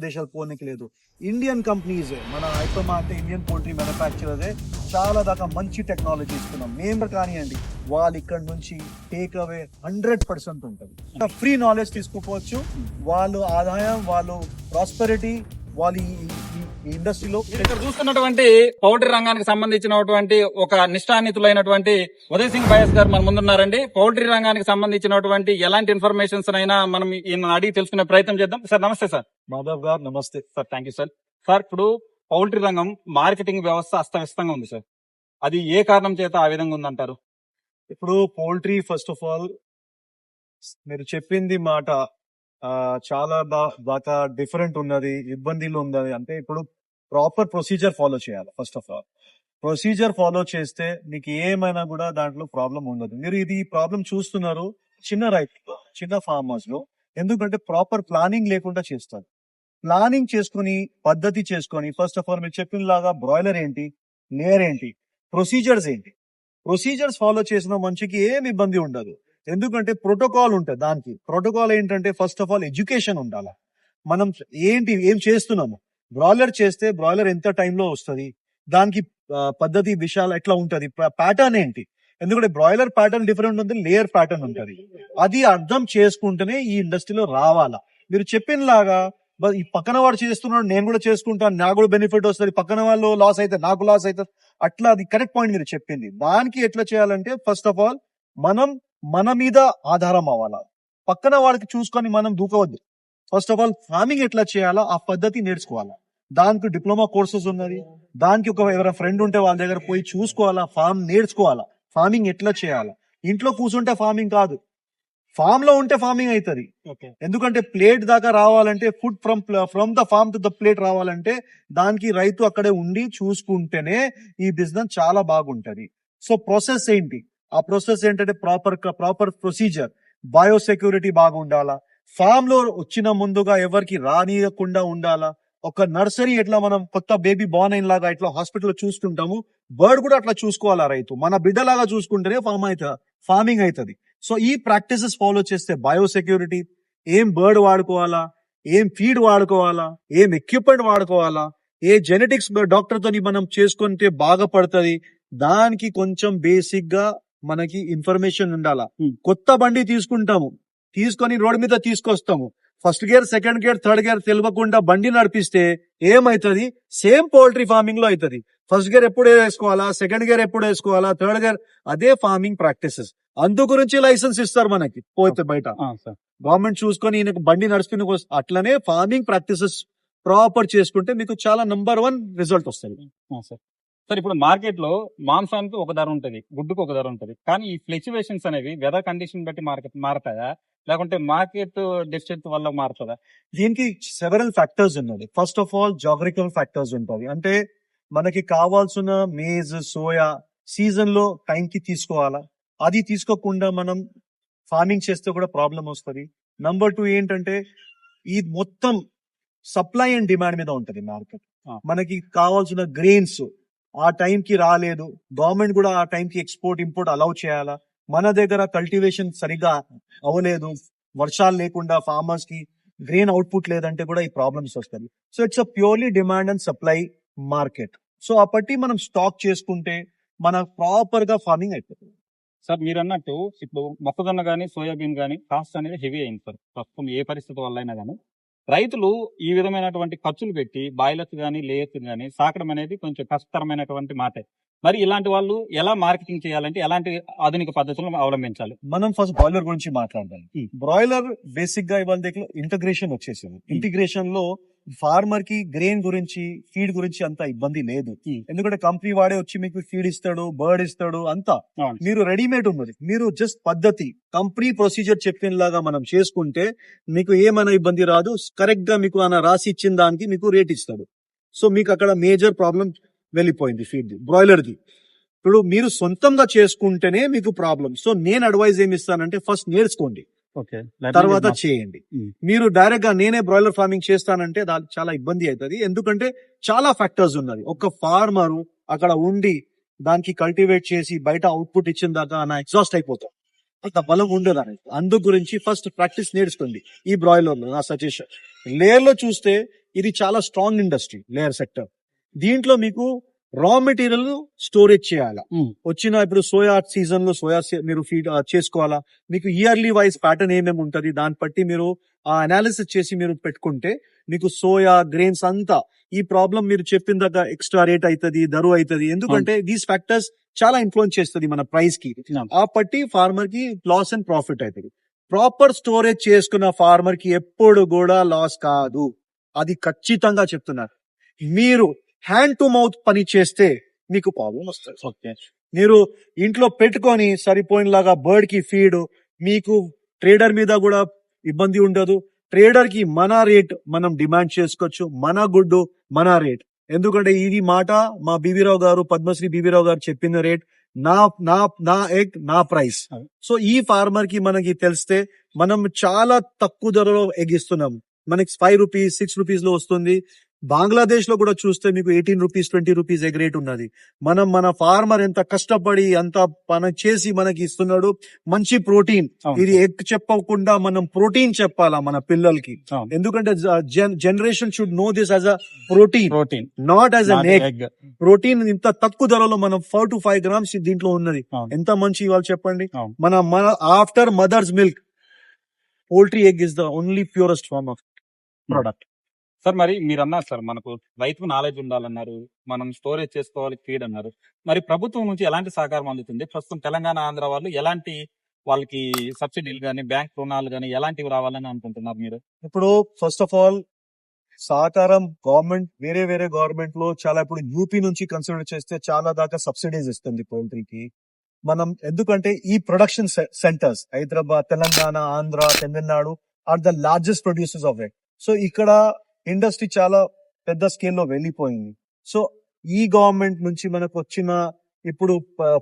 దేశాలు పోనీకి లేదు. ఇండియన్ కంపెనీసే మన ఐపమా అంటే ఇండియన్ పోల్ట్రీ మ్యానుఫ్యాక్చరర్సే చాలా దాకా మంచి టెక్నాలజీ ఇస్తున్నాం మేము కానివ్వండి. వాళ్ళు ఇక్కడ నుంచి టేక్ అవే 100% ఉంటుంది. ఫ్రీ నాలెడ్జ్ తీసుకుపోవచ్చు. వాళ్ళు ఆదాయం, వాళ్ళు ప్రాస్పెరిటీ, వాళ్ళు ఈ ఇండస్ట్రీలో ఇక్కడ చూస్తున్నటువంటి పౌల్ట్రీ రంగానికి సంబంధించినటువంటి ఒక నిష్ఠానితులైనటువంటి ఉదయ్ సింగ్ బయాస్ గారు మన ముందున్నారండి. పౌల్ట్రీ రంగానికి సంబంధించినటువంటి ఎలాంటి ఇన్ఫర్మేషన్స్ అయినా మనం ఈయన అడిగి తెలుసుకునే ప్రయత్నం చేద్దాం. సార్ నమస్తే. సార్ మాధవ్ గారు నమస్తే. Sir thank you sir. Sir ఇప్పుడు పౌల్ట్రీ రంగం మార్కెటింగ్ వ్యవస్థ అస్తవ్యస్తంగా ఉంది సార్. అది ఏ కారణం చేత ఆ విధంగా ఉందంటారు? ఇప్పుడు పోల్ట్రీ ఫస్ట్ ఆఫ్ ఆల్ మీరు చెప్పింది మాట చాలా బాగా డిఫరెంట్ ఉన్నది, ఇబ్బందిలు ఉన్నది. అంటే ఇప్పుడు ప్రాపర్ ప్రొసీజర్ ఫాలో చేయాలి. First of all procedure follow చేస్తే మీకు ఏమైనా కూడా దాంట్లో ప్రాబ్లం ఉండదు. మీరు ఇది ప్రాబ్లం చూస్తున్నారు చిన్న రైతులు, చిన్న ఫార్మర్స్ లో. ఎందుకంటే ప్రాపర్ ప్లానింగ్ లేకుండా చేస్తారు. ప్లానింగ్ చేసుకుని పద్ధతి చేసుకొని ఫస్ట్ ఆఫ్ ఆల్ మీరు చెప్పిన లాగా బ్రాయిలర్ ఏంటి, లేయర్ ఏంటి, ప్రొసీజర్స్ ఏంటి, ప్రొసీజర్స్ ఫాలో చేసిన మంచికి ఏం ఇబ్బంది ఉండదు. ఎందుకంటే ప్రోటోకాల్ ఉంటుంది. దానికి ప్రోటోకాల్ ఏంటంటే ఫస్ట్ ఆఫ్ ఆల్ ఎడ్యుకేషన్ ఉండాలి. మనం ఏం చేస్తున్నాము, బ్రాయిలర్ చేస్తే బ్రాయిలర్ ఎంత టైంలో వస్తుంది, దానికి పద్ధతి విషయాలు ఎట్లా ఉంటది, ప్యాటర్న్ ఏంటి. ఎందుకంటే బ్రాయిలర్ ప్యాటర్న్ డిఫరెంట్ ఉంటుంది, లేయర్ ప్యాటర్న్ ఉంటుంది. అది అర్థం చేసుకుంటేనే ఈ ఇండస్ట్రీలో రావాలా. మీరు చెప్పిన లాగా ఈ పక్కన వాడు చేస్తున్నాడు, నేను కూడా చేసుకుంటాను, నాకు కూడా బెనిఫిట్ వస్తుంది, పక్కన వాళ్ళు లాస్ అయితే నాకు లాస్ అవుతుంది, అట్లా అది కరెక్ట్ పాయింట్ మీరు చెప్పింది. దానికి ఎట్లా చేయాలంటే ఫస్ట్ ఆఫ్ ఆల్ మనం మన మీద ఆధారం అవ్వాలా. పక్కన వాడికి చూసుకొని మనం దూకవద్దు. ఫస్ట్ ఆఫ్ ఆల్ ఫార్మింగ్ ఎట్లా చేయాలా ఆ పద్ధతి నేర్చుకోవాలా. దానికి డిప్లొమా కోర్సెస్ ఉన్నది. దానికి ఎవరైనా ఫ్రెండ్ ఉంటే వాళ్ళ దగ్గర పోయి చూసుకోవాలా, ఫార్మ్ నేర్చుకోవాలా, ఫార్మింగ్ ఎట్లా చేయాలా. ఇంట్లో కూర్చుంటే ఫార్మింగ్ కాదు, ఫామ్ లో ఉంటే ఫార్మింగ్ అవుతుంది. ఎందుకంటే ప్లేట్ దాకా రావాలంటే food from the farm to the plate రావాలంటే దానికి రైతు అక్కడే ఉండి చూసుకుంటేనే ఈ బిజినెస్ చాలా బాగుంటది. సో ప్రాసెస్ ఏంటి, ఆ ప్రాసెస్ ఏంటంటే ప్రాపర్ ప్రొసీజర్, బయోసెక్యూరిటీ బాగా ఉండాలా, ఫామ్ లో వచ్చిన ముందుగా ఎవరికి రానియకుండా ఉండాలా. ఒక నర్సరీ ఎట్లా మనం కొత్త బేబీ బార్న్ అయిన లాగా ఇట్లా హాస్పిటల్ చూసుకుంటాము, బర్డ్ కూడా అట్లా చూసుకోవాలా. రైతు మన బిడ్డలాగా చూసుకుంటేనే ఫార్మింగ్ అవుతుంది. సో ఈ ప్రాక్టీసెస్ ఫాలో చేస్తే బయోసెక్యూరిటీ, ఏం బర్డ్ వాడుకోవాలా, ఏం ఫీడ్ వాడుకోవాలా, ఏం ఎక్విప్మెంట్ వాడుకోవాలా, ఏ జెనెటిక్స్ డాక్టర్ తోని మనం చేసుకుంటే బాగా పడుతుంది, దానికి కొంచెం బేసిక్ గా మనకి ఇన్ఫర్మేషన్ ఉండాలా. కొత్త బండి తీసుకొని రోడ్ మీద తీసుకొస్తాము, first gear, second gear, third gear తెలియకుండా బండి నడిపిస్తే ఏమైతుంది, సేమ్ పౌల్ట్రీ ఫార్మింగ్ లో అవుతుంది. ఫస్ట్ గేర్ ఎప్పుడు వేసుకోవాలా, సెకండ్ గేర్ ఎప్పుడు వేసుకోవాలా, థర్డ్ గేర్, అదే ఫార్మింగ్ ప్రాక్టీసెస్. అందు గురించి లైసెన్స్ ఇస్తారు మనకి పోతే బయట గవర్నమెంట్ చూసుకొని ఈయనకు బండి నడుచుకుని. అట్లనే ఫార్మింగ్ ప్రాక్టీసెస్ ప్రాపర్ చేసుకుంటే మీకు చాలా నంబర్ 1 రిజల్ట్ వస్తుంది. సార్ ఇప్పుడు మార్కెట్ లో మాంసానికి ఒక ధర ఉంటది, గుడ్డుకు ఒక ధర ఉంటది, కానీ ఈ ఫ్లక్చువేషన్స్ అనేవి వెదర్ కండిషన్ బట్టి మారతాయా, లేకుంటే మార్కెట్ డిస్టెన్స్ వల్ల మారుతుందా? దీనికి సెవెరల్ ఫ్యాక్టర్స్ ఉన్నది. First of all geographical factors ఉంటుంది. అంటే మనకి కావాల్సిన మేజ్, సోయా సీజన్ లో టైం కి తీసుకోవాలా. అది తీసుకోకుండా మనం ఫార్మింగ్ చేస్తే కూడా ప్రాబ్లం వస్తుంది. నంబర్ 2 ఏంటంటే ఈ మొత్తం సప్లై అండ్ డిమాండ్ మీద ఉంటది మార్కెట్. మనకి కావాల్సిన గ్రెయిన్స్ ఆ టైంకి రాలేదు, గవర్నమెంట్ కూడా ఆ టైంకి ఎక్స్పోర్ట్ ఇంపోర్ట్ అలౌ చేయాలా. మన దగ్గర కల్టివేషన్ సరిగా అవ్వలేదు, వర్షాలు లేకుండా ఫార్మర్స్ కి గ్రెయిన్ అవుట్పుట్ లేదంటే కూడా ఈ ప్రాబ్లమ్స్ వస్తాయి. So it's a purely demand and supply market. So అప్పటి మనం స్టాక్ చేసుకుంటే మన ప్రాపర్ గా ఫార్మింగ్ అయిపోతుంది. సార్ మీరు అన్నట్టు ఇప్పుడు మొక్కజొన్న గానీ, సోయాబీన్ గానీ కాస్ట్ అనేది హెవీ అయింది సార్. ప్రస్తుతం ఏ పరిస్థితి వల్ల అయినా కానీ రైతులు ఈ విధమైనటువంటి ఖర్చులు పెట్టి బాయిలర్స్ గానీ, లేయర్స్ గానీ సాకడం అనేది కొంచెం కష్టతరమైనటువంటి మాటే. మరి ఇలాంటి వాళ్ళు ఎలా మార్కెటింగ్ చేయాలంటే ఎలాంటి ఆధునిక పద్ధతులను అవలంబించాలి? మనం ఫస్ట్ బ్రాయిలర్ గురించి మాట్లాడాలి. బ్రాయిలర్ బేసిక్ గా ఇవాళ దగ్గర ఇంటిగ్రేషన్ వచ్చేసింది. ఇంటిగ్రేషన్ లో ఫార్మర్ కి గ్రెయిన్ గురించి, ఫీడ్ గురించి అంత ఇబ్బంది లేదు. ఎందుకంటే కంపెనీ వాడే వచ్చి మీకు ఫీడ్ ఇస్తాడు, బర్డ్ ఇస్తాడు, అంతా మీరు రెడీమేడ్ ఉన్నది. మీరు జస్ట్ పద్ధతి కంపెనీ ప్రొసీజర్ చెప్పిన లాగా మనం చేసుకుంటే మీకు ఏమైనా ఇబ్బంది రాదు. కరెక్ట్ గా మీకు ఆయన రాసి ఇచ్చిన దానికి మీకు రేట్ ఇస్తాడు. సో మీకు అక్కడ మేజర్ ప్రాబ్లం వెళ్ళిపోయింది ఫీడ్ బ్రాయిలర్ ది. ఇప్పుడు మీరు సొంతంగా చేసుకుంటేనే మీకు ప్రాబ్లం. సో నేను అడ్వైజ్ ఏమి ఇస్తానంటే ఫస్ట్ నేర్చుకోండి, తర్వాత చేయండి. మీరు డైరెక్ట్ గా నేనే బ్రాయిలర్ ఫార్మింగ్ చేస్తానంటే దానికి చాలా ఇబ్బంది అవుతుంది. ఎందుకంటే చాలా ఫ్యాక్టర్స్ ఉన్నది. ఒక ఫార్మర్ అక్కడ ఉండి దానికి కల్టివేట్ చేసి బయట అవుట్పుట్ ఇచ్చిన దాకా నా ఎగ్జాస్ట్ అయిపోతాం, అంత బలం ఉండదు అనేది. అందు గురించి ఫస్ట్ ప్రాక్టీస్ నేర్చుకోండి. ఈ బ్రాయిలర్ లో నా సజెషన్. లేయర్ లో చూస్తే ఇది చాలా స్ట్రాంగ్ ఇండస్ట్రీ లేయర్ సెక్టర్. దీంట్లో మీకు రా మెటీరియల్ స్టోరేజ్ చేయాలా, వచ్చిన ఇప్పుడు సోయా సీజన్ లో మీరు ఫీడ్ చేసుకోవాలా, మీకు ఇయర్లీ వైజ్ ప్యాటర్న్ ఏమేమి ఉంటది దాన్ని బట్టి మీరు ఆ అనాలిసిస్ చేసి మీరు పెట్టుకుంటే మీకు సోయా గ్రెయిన్స్ అంతా ఈ ప్రాబ్లం మీరు చెప్పిన దగ్గర ఎక్స్ట్రా రేట్ అవుతుంది, ధర అవుతుంది. ఎందుకంటే దీస్ ఫ్యాక్టర్స్ చాలా ఇన్ఫ్లుయెన్స్ చేస్తుంది మన ప్రైస్ కి. ఆ పట్టి ఫార్మర్ కి లాస్ అండ్ ప్రాఫిట్ అవుతుంది. ప్రాపర్ స్టోరేజ్ చేసుకున్న ఫార్మర్ కి ఎప్పుడు కూడా లాస్ కాదు, అది ఖచ్చితంగా చెప్తున్నారు. మీరు హ్యాండ్ టు మౌత్ పని చేస్తే మీకు ప్రాబ్లం వస్తుంది. ఓకే. మీరు ఇంట్లో పెట్టుకొని సరిపోయినలాగా బర్డ్ కి ఫీడ్, మీకు ట్రేడర్ మీద కూడా ఇబ్బంది ఉండదు. ట్రేడర్ కి మన రేట్ మనం డిమాండ్ చేసుకోవచ్చు, మన గుడ్డు మన రేట్. ఎందుకంటే ఇది మాట మా బీవీరావు గారు, పద్మశ్రీ బీవీరావు గారు చెప్పిన రేట్, నా నా నా ఎగ్ నా ప్రైస్. సో ఈ ఫార్మర్ కి మనకి తెలిస్తే మనం చాలా తక్కువ ధరలో ఎగ్ ఇస్తున్నాం. మనకి 5 రూపీస్ 6 రూపీస్ లో వస్తుంది. బంగ్లాదేశ్ లో కూడా చూస్తే మీకు 18 రూపీస్ 20 రూపీస్ ఎగ్ రేట్ ఉన్నది. మన ఫార్మర్ ఎంత కష్టపడి అంత పని చేసి మనకి ఇస్తున్నాడు మంచి ప్రోటీన్. ఇది ఎగ్ చెప్పకుండా మనం ప్రోటీన్ చెప్పాలా మన పిల్లలకి. ఎందుకంటే generation should know this as a protein, not as an egg. Protein ఇంత తక్కువ ధరలో మనం 4 to 5 grams దీంట్లో ఉన్నది. ఎంత మంచి ఇవాళ చెప్పండి. మన after mother's milk poultry egg is the only purest form of product. Sir మరి మీరు అన్నారు సార్, మనకు రైతుకు నాలెడ్జ్ ఉండాలన్నారు, మనం స్టోరేజ్ చేసుకోవాలి ఫీడ్ అన్నారు. మరి ప్రభుత్వం నుంచి ఎలాంటి సహకారం అందుతుంది? ప్రస్తుతం తెలంగాణ ఆంధ్ర వాళ్ళు ఎలాంటి వాళ్ళకి సబ్సిడీలు గానీ బ్యాంక్ రుణాలు గానీ ఎలాంటివి రావాలని అనుకుంటున్నారు మీరు? ఇప్పుడు ఫస్ట్ ఆఫ్ ఆల్ సహకారం వేరే వేరే గవర్నమెంట్ లో చాలా, ఇప్పుడు యూపీ నుంచి కన్సిడర్ చేస్తే చాలా దాకా సబ్సిడీస్ ఇస్తుంది పోల్ట్రీకి. మనం ఎందుకంటే ఈ production centres Hyderabad, Telangana, Andhra, Tamil Nadu are the largest producers of egg. So ఇక్కడ ఇండస్ట్రీ చాలా పెద్ద స్కేల్లో వెళ్ళిపోయింది. సో ఈ గవర్నమెంట్ నుంచి మనకు వచ్చిన ఇప్పుడు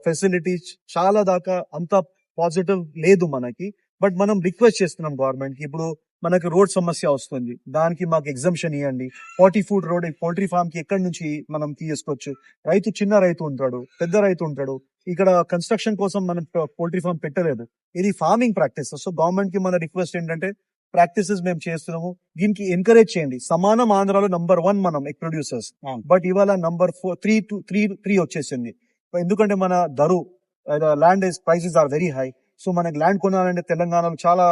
ఫెసిలిటీస్ చాలా దాకా అంత పాజిటివ్ లేదు మనకి. బట్ మనం రిక్వెస్ట్ చేస్తున్నాం గవర్నమెంట్ కి, ఇప్పుడు మనకి రోడ్ సమస్య వస్తుంది, దానికి మాకు ఎగ్జంప్షన్ ఇవ్వండి. 40 foot రోడ్ పోల్ట్రీ ఫార్మ్ కి ఎక్కడి నుంచి మనం తీసుకోవచ్చు? చిన్న రైతు ఉంటాడు, పెద్ద రైతు ఉంటాడు. ఇక్కడ కన్స్ట్రక్షన్ కోసం మనం పోల్ట్రీ ఫార్మ్ పెట్టలేదు, ఇది ఫార్మింగ్ ప్రాక్టీస్. సో గవర్నమెంట్ కి మన రిక్వెస్ట్ ఏంటంటే ప్రాక్టీసెస్ మేము చేస్తున్నాము, దీనికి ఎంకరేజ్ చేయండి. సమానం ఆంధ్రాలో నంబర్ 1 మనం ఎగ్ ప్రొడ్యూసర్స్, బట్ ఇవాళ నంబర్ 3 వచ్చేసింది. ఎందుకంటే మన land prices are very high. So మనకి ల్యాండ్ కొనాలంటే తెలంగాణలో చాలా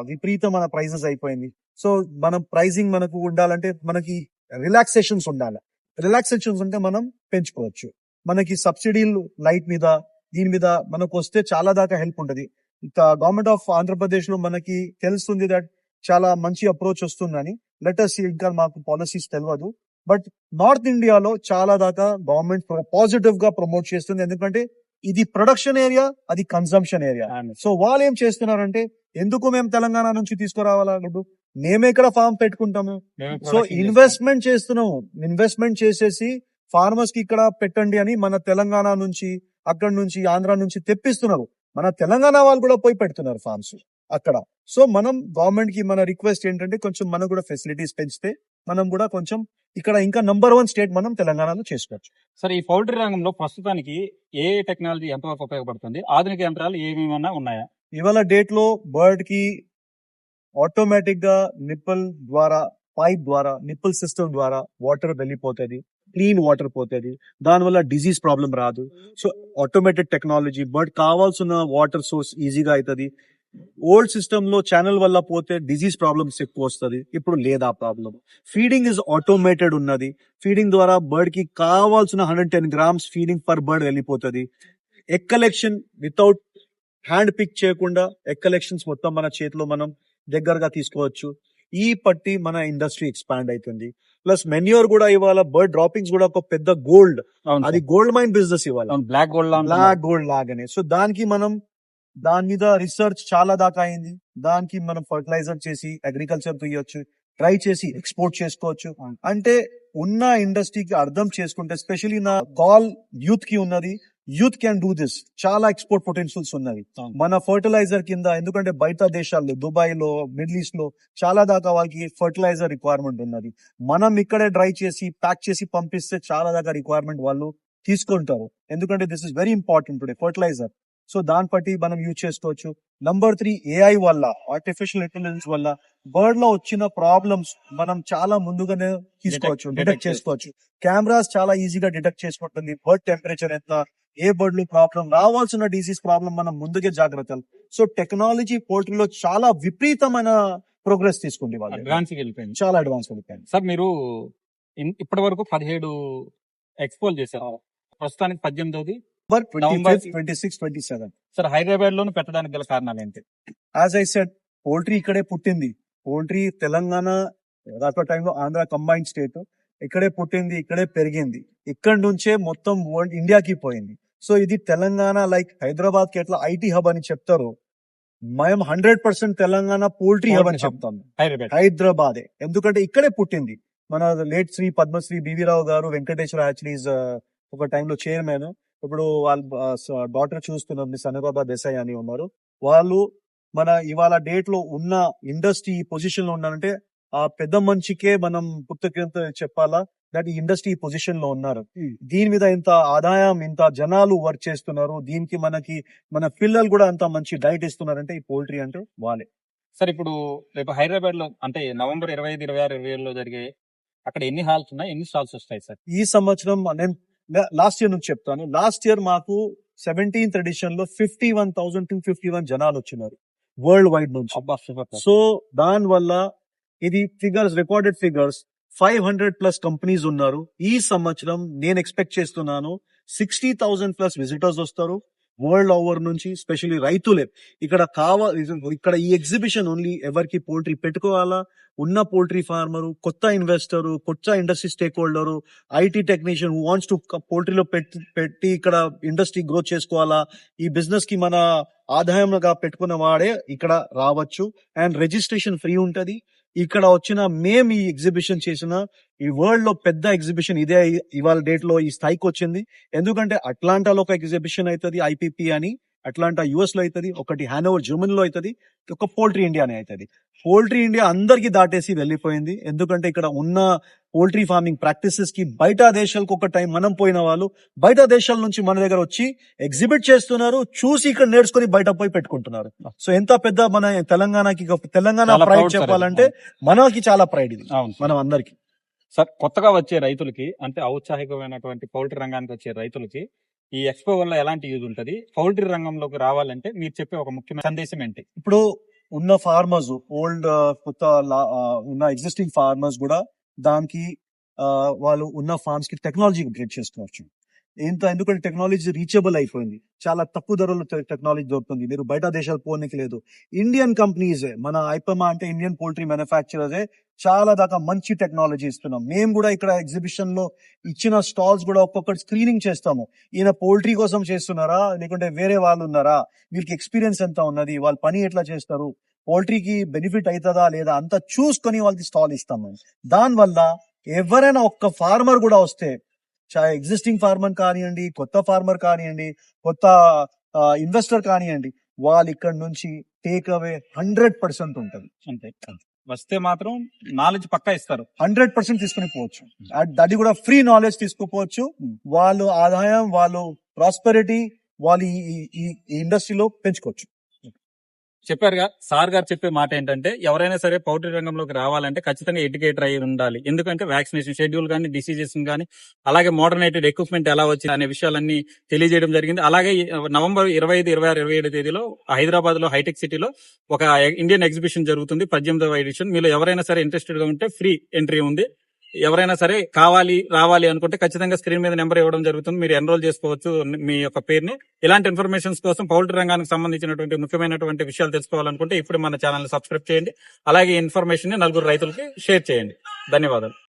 విపరీతమైన ప్రైసెస్ అయిపోయింది. సో మనం ప్రైసింగ్ మనకు ఉండాలంటే మనకి రిలాక్సేషన్స్ ఉండాలి. రిలాక్సేషన్స్ ఉంటే మనం పెంచుకోవచ్చు. మనకి సబ్సిడీలు లైట్ మీద దీని మీద మనకు వస్తే చాలా దాకా హెల్ప్ ఉంటది. ఇంకా గవర్నమెంట్ ఆఫ్ ఆంధ్రప్రదేశ్ లో మనకి తెలుస్తుంది దట్ చాలా మంచి అప్రోచ్ వస్తుందని. లెటర్స్ ఇంకా మాకు పాలసీస్ తెలియదు, బట్ నార్త్ ఇండియాలో చాలా దాకా గవర్నమెంట్ పాజిటివ్ గా ప్రమోట్ చేస్తుంది. ఎందుకంటే ఇది ప్రొడక్షన్ ఏరియా, అది కన్సంప్షన్ ఏరియా. సో వాళ్ళు ఏం చేస్తున్నారంటే, ఎందుకు మేము తెలంగాణ నుంచి తీసుకురావాలా, మేమే ఇక్కడ ఫార్మ్ పెట్టుకుంటాము. సో ఇన్వెస్ట్మెంట్ చేస్తున్నాము, ఇన్వెస్ట్మెంట్ చేసేసి ఫార్మర్స్ కి ఇక్కడ పెట్టండి అని మన తెలంగాణ నుంచి, అక్కడ నుంచి, ఆంధ్ర నుంచి తెప్పిస్తున్నారు. మన తెలంగాణ వాళ్ళు కూడా పోయి పెడుతున్నారు ఫార్మ్స్ అక్కడ. సో మనం గవర్నమెంట్ కి మన రిక్వెస్ట్ ఏంటంటే, కొంచెం మనకు కూడా ఫెసిలిటీస్ పెంచితే మనం కూడా కొంచెం ఇక్కడ ఇంకా నంబర్ 1 స్టేట్ మనం తెలంగాణలో చేసుకోవచ్చు. సరే, ఈ పౌల్ట్రీ రంగంలో ప్రస్తుతానికి ఏ టెక్నాలజీ ఎంతవరకు ఉపయోగపడుతుంది? ఆధునిక యంత్రాలు ఏమేమన్నా ఉన్నాయా? ఇవాళ డేట్ లో బర్డ్ కి ఆటోమేటిక్ గా నిప్పుల్ ద్వారా, పైప్ ద్వారా, నిప్పుల్ సిస్టమ్ ద్వారా వాటర్ వెళ్ళిపోతుంది, క్లీన్ వాటర్ పోతుంది. దానివల్ల డిజీజ్ ప్రాబ్లం రాదు. సో ఆటోమేటెడ్ టెక్నాలజీ, బర్డ్ కావాల్సిన వాటర్ సోర్స్ ఈజీగా అవుతుంది. ఓల్డ్ సిస్టమ్ లో ఛానల్ వల్ల పోతే డిజీజ్ ప్రాబ్లమ్స్ ఎక్కువ వస్తుంది, ఇప్పుడు లేదా ప్రాబ్లం. ఫీడింగ్ ఇస్ ఆటోమేటెడ్ ఉన్నది. ఫీడింగ్ ద్వారా బర్డ్ కి కావాల్సిన 110 grams ఫీడింగ్ పర్ బర్డ్ వెళ్ళిపోతుంది. Egg collection without hand pick చేయకుండా ఎగ్ కలెక్షన్స్ మొత్తం మన చేతిలో మనం దగ్గరగా తీసుకోవచ్చు. ఈ పట్టి మన ఇండస్ట్రీ ఎక్స్పాండ్ అవుతుంది. ప్లస్ మెన్యూర్ కూడా ఇవాళ బర్డ్ డ్రాపింగ్స్ కూడా ఒక పెద్ద గోల్డ్, అది గోల్డ్ మైన్ బిజినెస్ ఇవాళ, బ్లాక్ గోల్డ్ లాగానే. సో దానికి మనం దాని మీద రీసెర్చ్ చాలా దాకా అయింది. దానికి మనం ఫర్టిలైజర్ చేసి అగ్రికల్చర్ తీయొచ్చు, ట్రై చేసి ఎక్స్పోర్ట్ చేసుకోవచ్చు. అంటే ఉన్న ఇండస్ట్రీకి అర్థం చేసుకుంటే, ఎస్పెషల్లీ నా కాల్ యూత్ కి ఉన్నది, యూత్ క్యాన్ డూ దిస్. చాలా ఎక్స్పోర్ట్ పొటెన్షియల్స్ ఉన్నది మన ఫర్టిలైజర్ కింద. ఎందుకంటే బయట దేశాల్లో, దుబాయ్ లో, మిడిల్ ఈస్ట్ లో చాలా దాకా వాళ్ళకి ఫర్టిలైజర్ రిక్వైర్మెంట్ ఉన్నది. మనం ఇక్కడే డ్రై చేసి ప్యాక్ చేసి పంపిస్తే చాలా దాకా రిక్వైర్మెంట్ వాళ్ళు తీసుకుంటారు. ఎందుకంటే this is very important today, fertiliser. So దాన్ని బట్టి మనం యూజ్ చేసుకోవచ్చు. నంబర్ 3 AI వల్ల, ఆర్టిఫిషియల్ ఇంటెలిజెన్స్ వల్ల బర్డ్ లో వచ్చిన ప్రాబ్లమ్స్ మనం చాలా ముందుగానే తీసుకోవచ్చు, detect డిటెక్ట్ చేసుకోవచ్చు. కెమెరాస్ చాలా ఈజీగా డిటెక్ట్ చేసుకుంటుంది బర్డ్ టెంపరేచర్ ఎంత, ఏ బర్డ్ లో ప్రాబ్లం, రావాల్సిన డిసీజ్ ప్రాబ్లం మనం ముందుగా జాగ్రత్తలు. సో టెక్నాలజీ పోల్ట్రీలో చాలా విపరీతమైన ప్రోగ్రెస్ తీసుకుంది వాళ్ళు, అడ్వాన్స్ వెళ్ళిపోయింది. చాలా అడ్వాన్స్ వెళ్ళిపోయింది. సార్ మీరు ఇప్పటి వరకు 17 ఎక్స్పోల్ చేశారు, ప్రస్తుతానికి 18ది నవంబర్ 26, 27. సార్ హైదరాబాద్ లోను పెట్టడానికి గల కారణాలు ఏంటి? యాజ్ ఐ సెడ్, పోల్ట్రీ ఇక్కడే పుట్టింది. పోల్ట్రీ తెలంగాణ రాక టైంలో ఆంధ్ర కంబైన్డ్ స్టేట్, ఇక్కడే పుట్టింది, ఇక్కడే పెరిగింది. ఇక్కడ నుంచే మొత్తం వరల్డ్ ఇండియాకి పోయింది. సో ఇది తెలంగాణ లైక్ హైదరాబాద్ కి ఎట్లా ఐటీ హబ్ అని చెప్తారు, మేము 100% తెలంగాణ పోల్ట్రీ హబ్ అని చెప్తాము. హైదరాబాదే, ఎందుకంటే ఇక్కడే పుట్టింది. మన లేట్ శ్రీ పద్మశ్రీ బివి రావు గారు, వెంకటేశ్వర యాక్చువల్లీ ఒక టైంలో చైర్మన్, ఇప్పుడు వాళ్ళ డాటర్ చూస్తున్నారు మిస్ అనురాధ దేశాయ్ అని ఉన్నారు. వాళ్ళు మన ఇవాళ డేట్ లో ఉన్న ఇండస్ట్రీ పొజిషన్ లో ఉన్నారంటే ఆ పెద్ద మనిషికే మనం పుస్తకం చెప్పాలా దట్ ఈ ఇండస్ట్రీ పొజిషన్ లో ఉన్నారు. దీని మీద ఇంత ఆదాయం, ఇంత జనాలు వర్క్ చేస్తున్నారు, దీనికి మన పిల్లలు కూడా అంత మంచి డైట్ ఇస్తున్నారంటే ఈ పోల్ట్రీ అంటే వాళ్ళే. సార్ ఇప్పుడు రేపు హైదరాబాద్ లో అంటే నవంబర్ 25, 26, 27లో జరిగే అక్కడ ఎన్ని హాల్స్ ఉన్నాయి, ఎన్ని స్టాల్స్ వస్తాయి సార్? ఈ సంవత్సరం నేను లాస్ట్ ఇయర్ నుంచి చెప్తాను. లాస్ట్ ఇయర్ మాకు 17th ఎడిషన్ లో 51,251 జనాలు వచ్చినారు వరల్డ్ వైడ్ నుంచి. సో దాని వల్ల ఇది ఫిగర్స్, రికార్డెడ్ ఫిగర్స్, 500+ కంపెనీస్ ఉన్నారు. ఈ సంవత్సరం నేను ఎక్స్పెక్ట్ చేస్తున్నాను 60,000+ విజిటర్స్ వస్తారు వరల్డ్ ఓవర్ నుంచి, స్పెషల్లీ రైతులే. ఇక్కడ ఈ ఎగ్జిబిషన్ ఓన్లీ ఎవరికి పోల్ట్రీ పెట్టుకోవాలా, ఉన్న పోల్ట్రీ ఫార్మరు, కొత్త ఇన్వెస్టరు, కొత్త industry stakeholder, IT technician who wants to పోల్ట్రీలో పెట్టి ఇక్కడ ఇండస్ట్రీ గ్రోత్ చేసుకోవాలా, ఈ బిజినెస్ కి మన ఆదాయంగా పెట్టుకున్న వాడే ఇక్కడ రావచ్చు. అండ్ రిజిస్ట్రేషన్ ఫ్రీ ఉంటది. ఇక్కడ వచ్చిన మేము ఈ ఎగ్జిబిషన్ చేసిన ఈ వరల్డ్ లో పెద్ద ఎగ్జిబిషన్ ఇదే ఇవాళ డేట్ లో ఈ స్థాయికి వచ్చింది. ఎందుకంటే అట్లాంటాలో ఒక ఎగ్జిబిషన్ అవుతుంది ఐపీపీ అని, అట్లాంటా యుఎస్ లో అవుతుంది, ఒకటి హ్యానోవర్ జర్మనీలో అవుతుంది, ఒక పోల్ట్రీ ఇండియా అని అవుతుంది. పోల్ట్రీ ఇండియా అందరికి దాటేసి వెళ్ళిపోయింది. ఎందుకంటే ఇక్కడ ఉన్న పోల్ట్రీ ఫార్మింగ్ ప్రాక్టీసెస్ కి బయట దేశాలకు ఒక టైం మనం పోయిన వాళ్ళు బయట దేశాల నుంచి మన దగ్గర వచ్చి ఎగ్జిబిట్ చేస్తున్నారు, చూసి ఇక్కడ నేర్చుకుని బయట పోయి పెట్టుకుంటున్నారు. సో ఎంత పెద్ద మన తెలంగాణ ప్రైడ్ చెప్పాలంటే మనకి చాలా ప్రైడ్ ఇది మనం అందరికి. సార్ కొత్తగా వచ్చే రైతులకి అంటే ఔత్సాహికమైనటువంటి పౌల్ట్రీ రంగానికి వచ్చే రైతులకి ఈ ఎక్స్పో వల్ల ఎలాంటి యూజ్ ఉంటది, పౌల్ట్రీ రంగంలోకి రావాలంటే మీరు చెప్పే ఒక ముఖ్యమైన సందేశం ఏంటి? ఇప్పుడు ఉన్న ఫార్మర్స్, ఓల్డ్ కొత్త ఉన్న ఎగ్జిస్టింగ్ ఫార్మర్స్ కూడా దానికి వాళ్ళు ఉన్న ఫార్మ్స్ కి టెక్నాలజీ అప్గ్రేడ్ చేసుకోవచ్చు. ఎందుకంటే టెక్నాలజీ రీచబుల్ అయిపోయింది, చాలా తక్కువ ధరలో టెక్నాలజీ దొరుకుతుంది. మీరు బయట దేశాలు పోనీకి లేదు. ఇండియన్ కంపెనీస్, మన ఐపమా అంటే ఇండియన్ పోల్ట్రీ మ్యానుఫ్యాక్చరర్స్ చాలా దాకా మంచి టెక్నాలజీ ఇస్తున్నాం. మేము కూడా ఇక్కడ ఎగ్జిబిషన్ లో ఇచ్చిన స్టాల్స్ కూడా ఒక్కొక్కటి స్క్రీనింగ్ చేస్తాము. ఈయన పోల్ట్రీ కోసం చేస్తున్నారా లేకుంటే వేరే వాళ్ళు ఉన్నారా, వీళ్ళకి ఎక్స్పీరియన్స్ ఎంత ఉన్నది, వాళ్ళ పని ఎట్లా చేస్తారు, పోల్ట్రీకి బెనిఫిట్ అవుతుందా లేదా అంతా చూసుకొని వాళ్ళకి స్టాల్ ఇస్తాము. దానివల్ల ఎవరైనా ఒక్క ఫార్మర్ కూడా వస్తే, ఎగ్జిస్టింగ్ ఫార్మర్ కానివ్వండి, కొత్త ఫార్మర్ కానివ్వండి, కొత్త ఇన్వెస్టర్ కానివ్వండి, వాళ్ళు ఇక్కడ నుంచి టేక్ అవే 100% ఉంటుంది. అంతే, వస్తే మాత్రం నాలెడ్జ్ పక్కా ఇస్తారు, 100% తీసుకుని పోవచ్చు. అది కూడా ఫ్రీ నాలెడ్జ్ తీసుకోపోవచ్చు. వాళ్ళు ఆదాయం, వాళ్ళు ప్రాస్పెరిటీ, వాళ్ళు ఈ ఇండస్ట్రీలో పెంచుకోవచ్చు. చెప్పారుగా సార్ గారు చెప్పే మాట ఏంటంటే ఎవరైనా సరే పౌల్ట్రీ రంగంలోకి రావాలంటే ఖచ్చితంగా ఎడ్యుకేటర్ అయి ఉండాలి. ఎందుకంటే వ్యాక్సినేషన్ షెడ్యూల్ కానీ, డిసీజెస్ కానీ, అలాగే మోడర్నైటెడ్ ఎక్విప్మెంట్ ఎలా వచ్చింది అనే విషయాలన్నీ తెలియజేయడం జరిగింది. అలాగే నవంబర్ 25, 26, 27 తేదీలో హైదరాబాద్ లో హైటెక్ సిటీలో ఒక ఇండియన్ ఎగ్జిబిషన్ జరుగుతుంది, 18వ ఎడిషన్. మీలో ఎవరైనా సరే ఇంట్రెస్టెడ్ గా ఉంటే ఫ్రీ ఎంట్రీ ఉంది. ఎవరైనా సరే రావాలి అనుకుంటే ఖచ్చితంగా స్క్రీన్ మీద నెంబర్ ఇవ్వడం జరుగుతుంది, మీరు ఎన్రోల్ చేసుకోవచ్చు మీ యొక్క పేరుని. ఇలాంటి ఇన్ఫర్మేషన్స్ కోసం పౌల్ట్రీ రంగానికి సంబంధించినటువంటి ముఖ్యమైనటువంటి విషయాలు తెలుసుకోవాలనుకుంటే ఇప్పుడు మన ఛానల్ ని సబ్స్క్రైబ్ చేయండి. అలాగే ఇన్ఫర్మేషన్ ని నలుగురు రైతులకి షేర్ చేయండి. ధన్యవాదాలు.